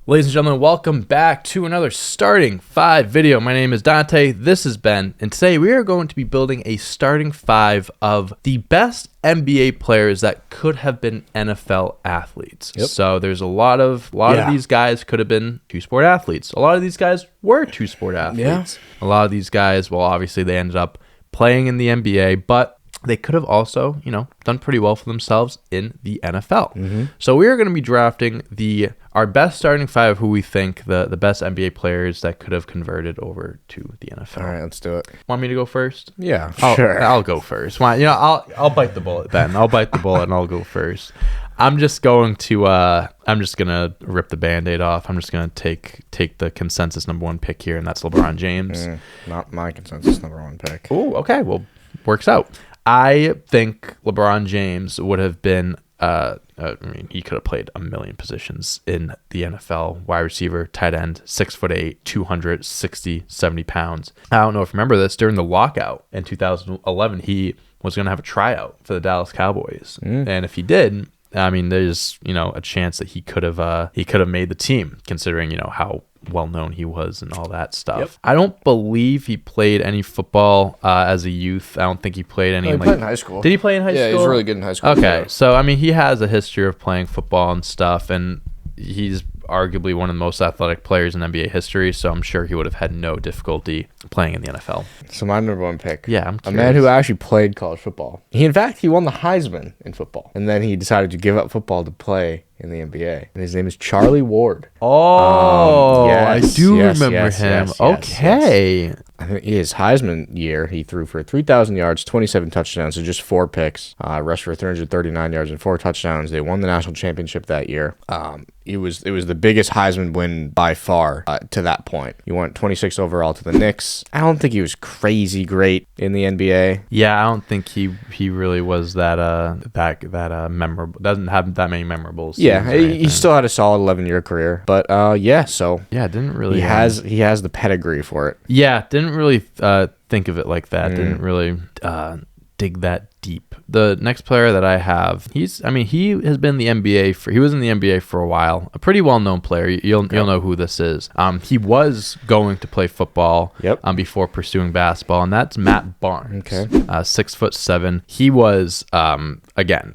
Ladies and gentlemen, welcome back to another starting five video. My name is Dante. This is Ben, and today we are going to be building a starting five of the best NBA players that could have been NFL athletes. Yep. So there's a lot of these guys could have been two-sport athletes. A lot of these guys were two-sport athletes. Yeah. A lot of these guys, well, obviously they ended up playing in the NBA, but they could have also, done pretty well for themselves in the NFL. Mm-hmm. So we are going to be drafting our best starting five, who we think the best NBA players that could have converted over to the NFL. All right, let's do it. Want me to go first? Yeah, sure. I'll go first. I'll bite the bullet then. I'll bite the bullet and I'll go first. I'm just gonna rip the Band-Aid off. I'm just gonna take the consensus number one pick here, and that's LeBron James. Not my consensus number one pick. Oh, okay. Well, works out. I think LeBron James would have been, he could have played a million positions in the NFL. Wide receiver, tight end, 6'8", 260, 70 pounds. I don't know if you remember this. During the lockout in 2011, he was going to have a tryout for the Dallas Cowboys. And if he did, there's, a chance that he could have made the team, considering, how well-known he was and all that stuff. Yep. I don't believe he played any football as a youth. I don't think he played any. He played in high school. Did he play in high school? Yeah, he was really good in high school. Okay, yeah. So he has a history of playing football and stuff, and he's arguably one of the most athletic players in NBA history, so I'm sure he would have had no difficulty playing in the NFL. So my number one pick. Yeah, I'm curious. A man who actually played college football. He won the Heisman in football, and then he decided to give up football to play in the NBA. And his name is Charlie Ward. Oh, I do remember him. Okay. Yes. I think his Heisman year, he threw for 3,000 yards, 27 touchdowns, so just 4 picks, rushed for 339 yards and 4 touchdowns. They won the national championship that year. It was the biggest Heisman win by far to that point. He went 26 overall to the Knicks. I don't think he was crazy great in the NBA. Yeah, I don't think he really was that memorable. Doesn't have that many memorables. Yeah, he still had a solid 11-year career, but didn't really. He has the pedigree for it. Yeah, didn't really think of it like that. Didn't really dig that deep. The next player that I have, he has been in the NBA he was in the NBA for a while. A pretty well-known player. You'll know who this is. He was going to play football before pursuing basketball, and that's Matt Barnes. Okay. 6'7". He was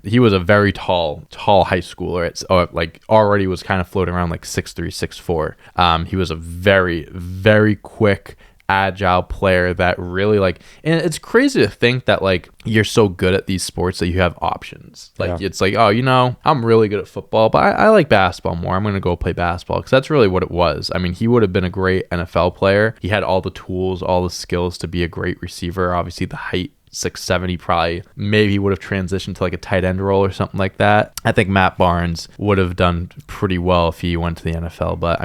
he was a very tall high schooler. Already was kind of floating around like 6'3", 6'4". He was a very, very quick, agile player that really and it's crazy to think that you're so good at these sports that you have options. It's I'm really good at football, but I like basketball more. I'm gonna go play basketball, because that's really what it was. He would have been a great NFL player. He had all the tools, all the skills to be a great receiver. Obviously the height, 6'7", maybe would have transitioned to a tight end role or something like that. I think Matt Barnes would have done pretty well if he went to the NFL, but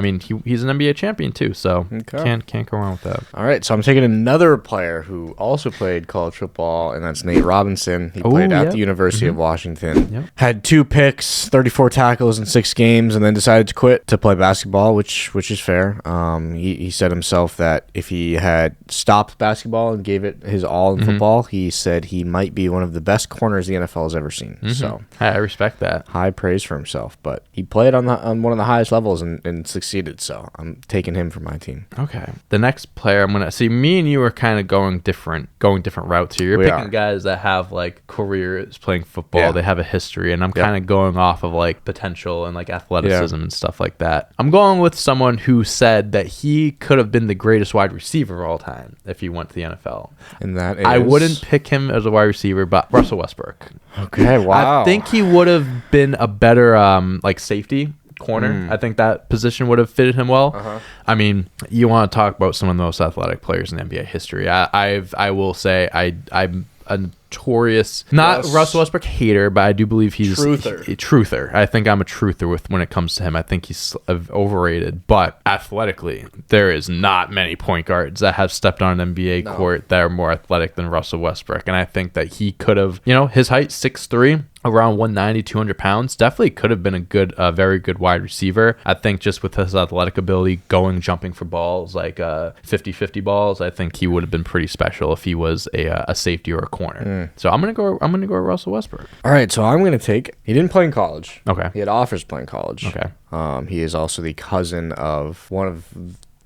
he's an NBA champion too, so can't go wrong with that. All right, so I'm taking another player who also played college football, and that's Nate Robinson. He played at the University of Washington. Yep. Had 2 picks, 34 tackles in 6 games, and then decided to quit to play basketball, which is fair. He said himself that if he had stopped basketball and gave it his all in football, he said he might be one of the best corners the NFL has ever seen. So I respect that. High praise for himself, but he played on one of the highest levels and succeeded. So I'm taking him for my team. Okay. The next player I'm gonna see. Me and you are kind of going different routes here. You're picking guys that have careers playing football. Yeah. They have a history, and I'm kind of going off of potential and athleticism and stuff like that. I'm going with someone who said that he could have been the greatest wide receiver of all time if he went to the NFL. And that is... I wouldn't pick him as a wide receiver, but Russell Westbrook. Okay, wow. I think he would have been a better safety corner. I think that position would have fitted him well. You want to talk about some of the most athletic players in NBA history. I will say I'm a notorious, not Russell Westbrook hater, but I do believe he's a truther. I think I'm a truther when it comes to him. I think he's overrated, but athletically, there is not many point guards that have stepped on an NBA court that are more athletic than Russell Westbrook, and I think that he could have, his height, 6'3", around 190, 200 pounds, definitely could have been a very good wide receiver. I think just with his athletic ability, jumping for balls, 50-50 balls, I think he would have been pretty special if he was a safety or a corner. So I'm gonna go Russell Westbrook. All right, so I'm gonna take. He didn't play in college. Okay. He had offers playing college. Okay. He is also the cousin of one of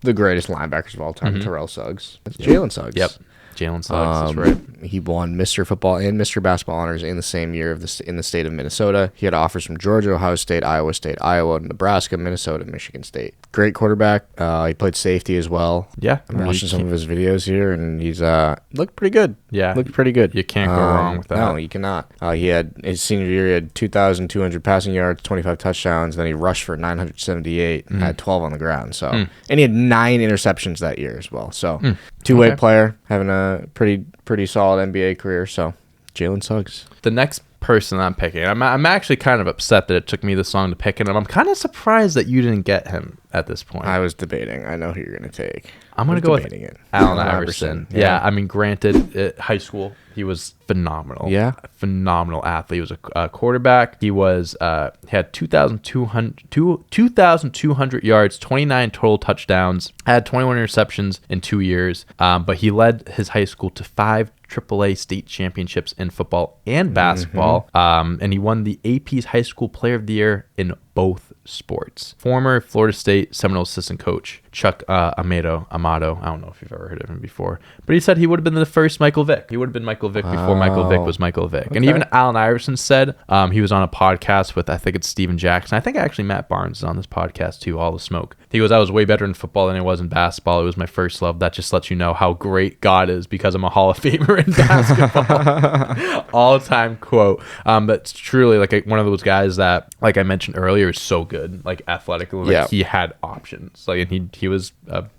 the greatest linebackers of all time, Terrell Suggs. That's Jalen Suggs. Yep. Jalen Suggs, that's right. He won Mr. Football and Mr. Basketball honors in the same year in the state of Minnesota. He had offers from Georgia, Ohio State, Iowa, Nebraska, Minnesota, Michigan State. Great quarterback. He played safety as well. Yeah. I'm watching some of his videos here, and he's looked pretty good. Yeah. Looked pretty good. You can't go wrong with that. No, you cannot. He had his senior year, he had 2,200 passing yards, 25 touchdowns. Then he rushed for 978, had 12 on the ground. So, and he had 9 interceptions that year as well. So, two-way player, having a pretty solid NBA career. So, Jalen Suggs. The next person I'm picking, I'm actually kind of upset that it took me this long to pick him. I'm kind of surprised that you didn't get him at this point. I was debating. I know who you're going to take. I'm going to go with Allen Iverson. Yeah. I mean, granted, high school, he was phenomenal. Yeah. Phenomenal athlete. He was a quarterback. He had 2,200 yards, 29 total touchdowns, had 21 interceptions in 2 years. But he led his high school to 5 AAA state championships in football and basketball. And he won the AP's High School Player of the Year in both sports. Former Florida State Seminole assistant coach Chuck Amato. I don't know if you've ever heard of him before, but he said he would have been the first Michael Vick. He would have been Michael Vick before Michael Vick was Michael Vick. Okay. And even Allen Iverson said he was on a podcast with, I think it's Steven Jackson. I think actually Matt Barnes is on this podcast too, All the Smoke. He goes, I was way better in football than I was in basketball. It was my first love. That just lets you know how great God is because I'm a Hall of Famer in basketball. All-time quote. But it's truly like one of those guys that, like I mentioned earlier, is so good, like athletically. Like he had options. Like, and he was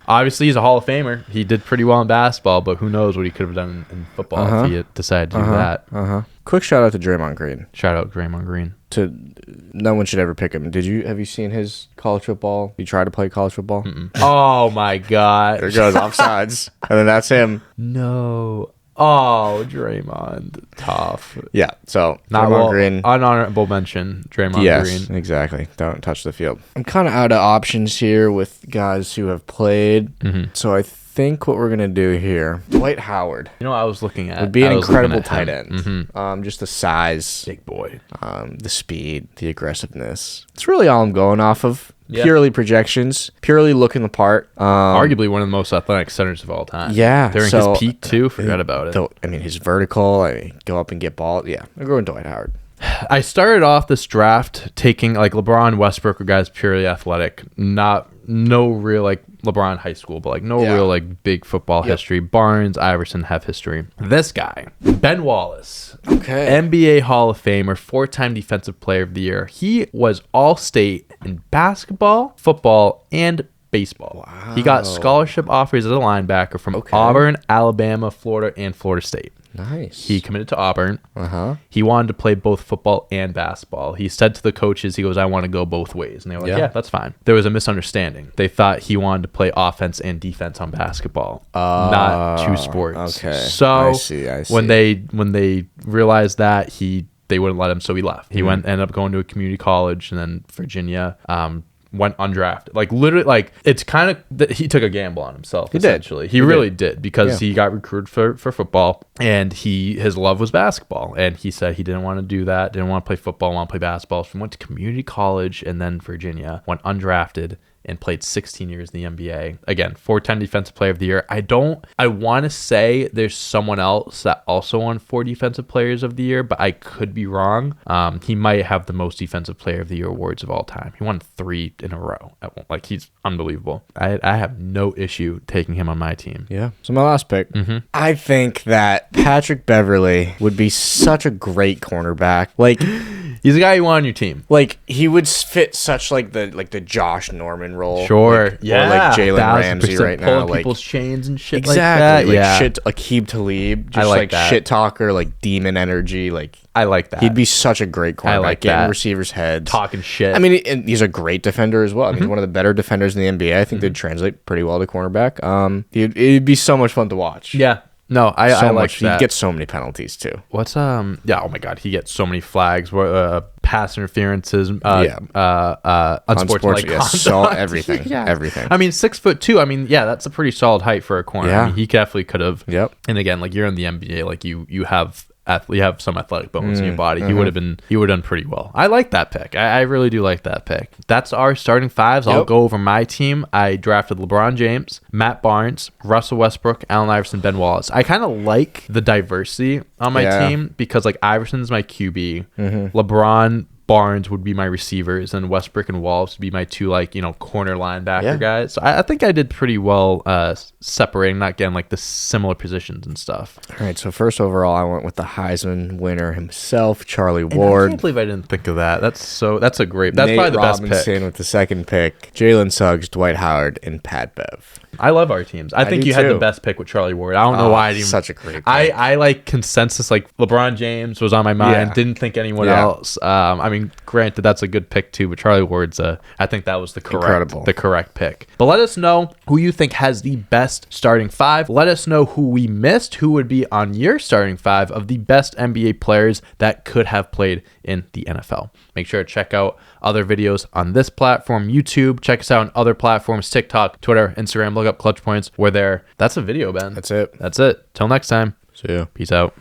obviously he's a Hall of Famer. He did pretty well in basketball, but who knows what he could have done in football if he had decided to do that. Quick shout out to Draymond Green. Shout out Draymond Green. No one should ever pick him. Have you seen his college football? You try to play college football? Oh my God. There goes offsides. And then that's him. No. Oh, Draymond. Tough. Yeah. So, Draymond Green. Unhonorable mention, Draymond Green. Yes, exactly. Don't touch the field. I'm kind of out of options here with guys who have played. So, I think what we're going to do here, Dwight Howard. You know what I was looking at? Would be an incredible tight end. Just the size. Big boy. The speed, the aggressiveness. It's really all I'm going off of. Yeah. Purely projections, purely looking the part. Arguably one of the most athletic centers of all time. Yeah. During his peak, too. Forgot about it. I mean, his vertical, go up and get ball. Yeah. I'm going Dwight Howard. I started off this draft taking like LeBron, Westbrook are guys purely athletic. No real like LeBron high school, but like real like big football history. Barnes, Iverson have history. This guy, Ben Wallace. Okay. NBA Hall of Famer, 4-time Defensive Player of the Year. He was all-state in basketball, football, and baseball. Wow. He got scholarship offers as a linebacker from Auburn, Alabama, Florida, and Florida State. Nice. He committed to Auburn. He wanted to play both football and basketball. He said to the coaches, he goes, I want to go both ways. And they were like, yeah, that's fine. There was a misunderstanding. They thought he wanted to play offense and defense on basketball, not two sports. Okay. So I see. when they realized that, they wouldn't let him, so he left. He ended up going to a community college and then Virginia. Went undrafted. Like literally, like it's kind of he took a gamble on himself. Essentially, he really did because he got recruited for football, and his love was basketball, and he said he didn't want to do that, didn't want to play football, want to play basketball. So he went to community college and then Virginia, went undrafted, and played 16 years in the NBA. Again, 4-time Defensive Player of the Year. I want to say there's someone else that also won 4 Defensive Players of the Year, but I could be wrong. He might have the most Defensive Player of the Year awards of all time. He won 3 in a row. Like, he's unbelievable. I have no issue taking him on my team. Yeah. So my last pick. I think that Patrick Beverley would be such a great cornerback. Like, he's a guy you want on your team. Like, he would fit such like the Josh Norman role. Sure. Like, or like Jalen Ramsey right now. Like people's chains and shit exactly, like that. Shit, Aqib Talib. Just like that. Shit talker, like demon energy. Like, I like that. He'd be such a great cornerback. I like getting that. receivers' heads. Talking shit. I mean, and he's a great defender as well. I mean, he's one of the better defenders in the NBA. I think they'd translate pretty well to cornerback. It'd be so much fun to watch. Yeah. No, I like that. He gets so many penalties too. What's oh my God, he gets so many flags, pass interferences, unsportsmanlike conduct. So everything, everything. I mean, 6'2". I mean, that's a pretty solid height for a corner. Yeah. I mean, he definitely could have. Yep. And again, like you're in the NBA, like you have you have some athletic bones in your body, he would have done pretty well. I like that pick. I really do like that pick. That's our starting fives. I'll go over my team. I drafted LeBron James, Matt Barnes, Russell Westbrook, Allen Iverson, Ben Wallace. I kind of like the diversity on my team because like Iverson's my QB, LeBron, Barnes would be my receivers, and Westbrook and Wallace would be my two, like, you know, corner linebacker guys. So I think I did pretty well separating, not getting like the similar positions and stuff. All right, so first overall, I went with the Heisman winner himself, Charlie Ward. I can't believe I didn't think of that. That's probably the Robinson best pick. With the second pick, Jalen Suggs, Dwight Howard, and Pat Bev. I love our teams. I think you had the best pick with Charlie Ward. I don't know why I didn't. Such a great pick. I like consensus. Like LeBron James was on my mind. Didn't think anyone else. I mean, granted, that's a good pick too. But Charlie Ward's I think that was the correct pick. But let us know who you think has the best starting five. Let us know who we missed. Who would be on your starting five of the best NBA players that could have played in the NFL. Make sure to check out other videos on this platform, YouTube. Check us out on other platforms, TikTok, Twitter, Instagram. Look up Clutch Points. We're there. That's a video, Ben. That's it. Till next time. See ya. Peace out.